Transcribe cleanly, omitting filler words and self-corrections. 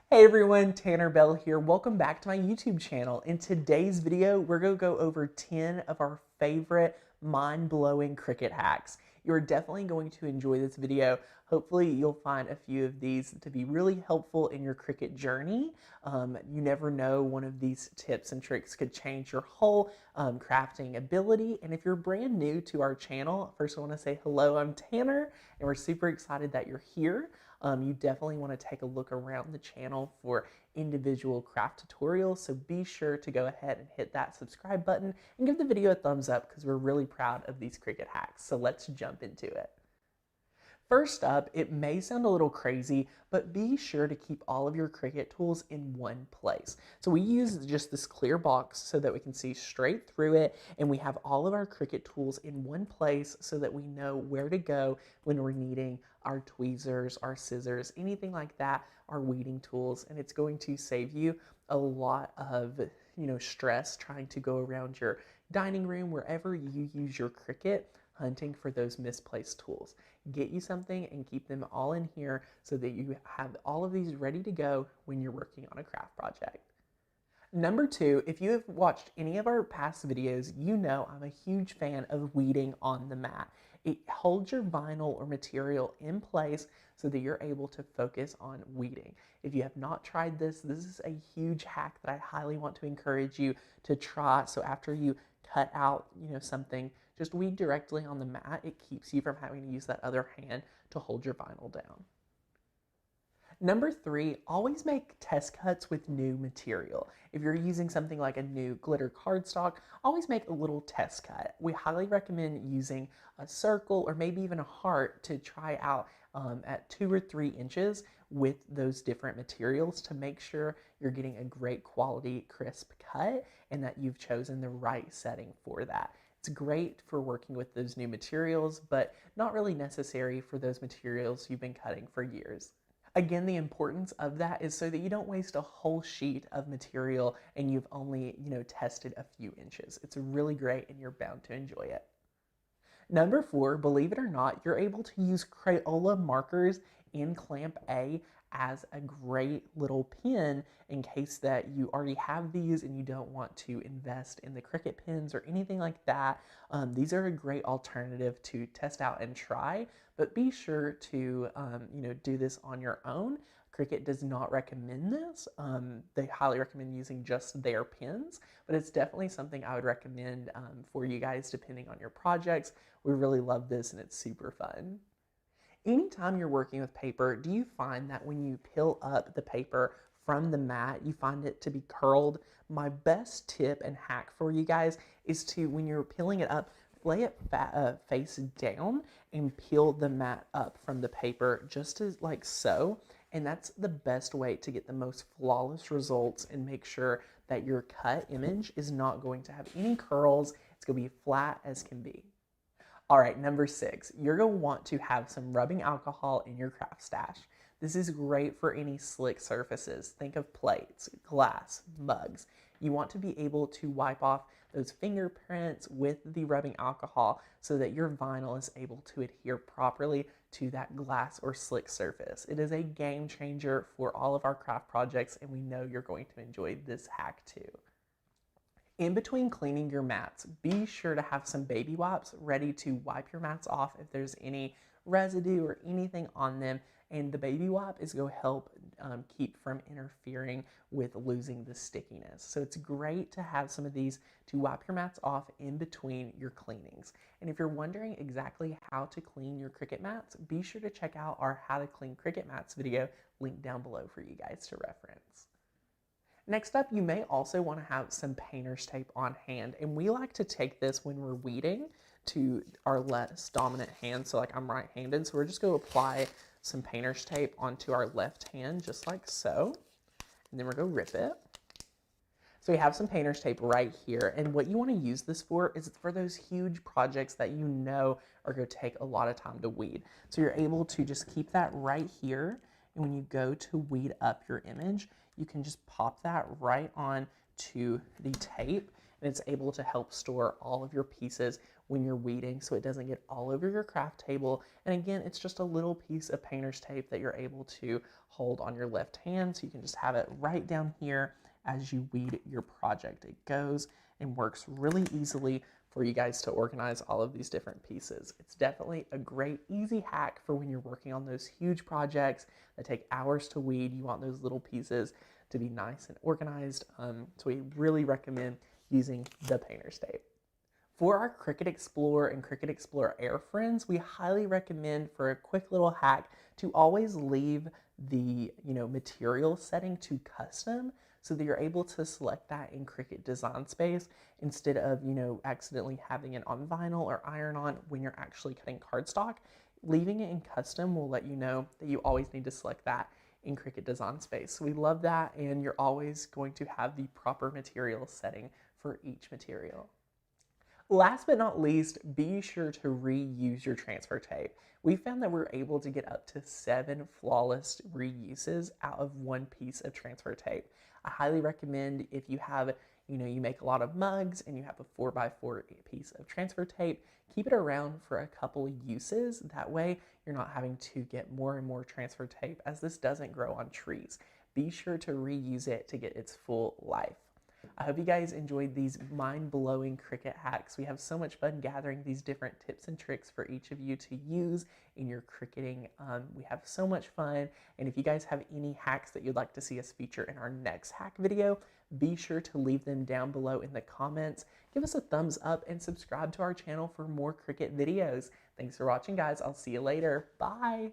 Hey everyone, Tanner Bell here. Welcome back to my YouTube channel. In today's video, we're going to go over 10 of our favorite mind-blowing Cricut hacks. You're definitely going to enjoy this video. Hopefully you'll find a few of these to be really helpful in your Cricut journey. You never know, one of these tips and tricks could change your whole crafting ability. And if you're brand new to our channel, first I want to say hello, I'm Tanner, and we're super excited that you're here. You definitely want to take a look around the channel for individual craft tutorials, so be sure to go ahead and hit that subscribe button and give the video a thumbs up because we're really proud of these Cricut hacks. So let's jump into it. First up, it may sound a little crazy, but be sure to keep all of your Cricut tools in one place. So we use just this clear box so that we can see straight through it, and we have all of our Cricut tools in one place so that we know where to go when we're needing our tweezers, our scissors, anything like that, our weeding tools, and it's going to save you a lot of stress trying to go around your dining room, wherever you use your Cricut, hunting for those misplaced tools. Get you something and keep them all in here so that you have all of these ready to go when you're working on a craft project. Number two, if you have watched any of our past videos, you know I'm a huge fan of weeding on the mat. It holds your vinyl or material in place so that you're able to focus on weeding. If you have not tried this, this is a huge hack that I highly want to encourage you to try. So after you cut out, something, just weed directly on the mat. It keeps you from having to use that other hand to hold your vinyl down. Number three, always make test cuts with new material. If you're using something like a new glitter cardstock, always make a little test cut. We highly recommend using a circle or maybe even a heart to try out at 2 or 3 inches with those different materials to make sure you're getting a great quality crisp cut and that you've chosen the right setting for that. It's great for working with those new materials, but not really necessary for those materials you've been cutting for years. Again, the importance of that is so that you don't waste a whole sheet of material and you've only, tested a few inches. It's really great and you're bound to enjoy it. Number four, believe it or not, you're able to use Crayola markers in Clamp A as a great little pen in case that you already have these and you don't want to invest in the Cricut pens or anything like that. These are a great alternative to test out and try, but be sure to do this on your own. Cricut does not recommend this. They highly recommend using just their pens, but it's definitely something I would recommend for you guys depending on your projects. We really love this and it's super fun. Anytime you're working with paper, do you find that when you peel up the paper from the mat, you find it to be curled? My best tip and hack for you guys is to, when you're peeling it up, lay it face down and peel the mat up from the paper just as like so. And that's the best way to get the most flawless results and make sure that your cut image is not going to have any curls. It's going to be flat as can be. All right, number six, you're going to want to have some rubbing alcohol in your craft stash. This is great for any slick surfaces. Think of plates, glass, mugs. You want to be able to wipe off those fingerprints with the rubbing alcohol so that your vinyl is able to adhere properly to that glass or slick surface. It is a game changer for all of our craft projects, and we know you're going to enjoy this hack too. In between cleaning your mats, be sure to have some baby wipes ready to wipe your mats off if there's any residue or anything on them, and the baby wipe is going to help keep from interfering with losing the stickiness. So it's great to have some of these to wipe your mats off in between your cleanings. And if you're wondering exactly how to clean your Cricut mats, be sure to check out our How to Clean Cricut Mats video linked down below for you guys to reference. Next up, you may also want to have some painter's tape on hand, and we like to take this when we're weeding to our less dominant hand. So like I'm right-handed, so we're just going to apply some painter's tape onto our left hand, just like so, and then we're going to rip it. So we have some painter's tape right here, and what you want to use this for is for those huge projects that you know are going to take a lot of time to weed. So you're able to just keep that right here, and when you go to weed up your image, you can just pop that right on to the tape, and it's able to help store all of your pieces when you're weeding so it doesn't get all over your craft table. And again, it's just a little piece of painter's tape that you're able to hold on your left hand, so you can just have it right down here as you weed your project. It goes and works really easily for you guys to organize all of these different pieces. It's definitely a great, easy hack for when you're working on those huge projects that take hours to weed. You want those little pieces to be nice and organized. So we really recommend using the painter's tape. For our Cricut Explorer and Cricut Explorer Air friends, we highly recommend, for a quick little hack, to always leave the material setting to custom, so that you're able to select that in Cricut Design Space instead of accidentally having it on vinyl or iron-on when you're actually cutting cardstock. Leaving it in custom will let you know that you always need to select that in Cricut Design Space. So we love that, and you're always going to have the proper material setting for each material. Last but not least, be sure to reuse your transfer tape. We found that we're able to get up to 7 flawless reuses out of one piece of transfer tape. I highly recommend, if you have, you make a lot of mugs and you have a 4x4 piece of transfer tape, keep it around for a couple uses. That way you're not having to get more and more transfer tape, as this doesn't grow on trees. Be sure to reuse it to get its full life. I hope you guys enjoyed these mind-blowing Cricut hacks. We have so much fun gathering these different tips and tricks for each of you to use in your cricketing. We have so much fun, and if you guys have any hacks that you'd like to see us feature in our next hack video, be sure to leave them down below in the comments. Give us a thumbs up and subscribe to our channel for more Cricut videos. Thanks for watching, guys. I'll see you later. Bye!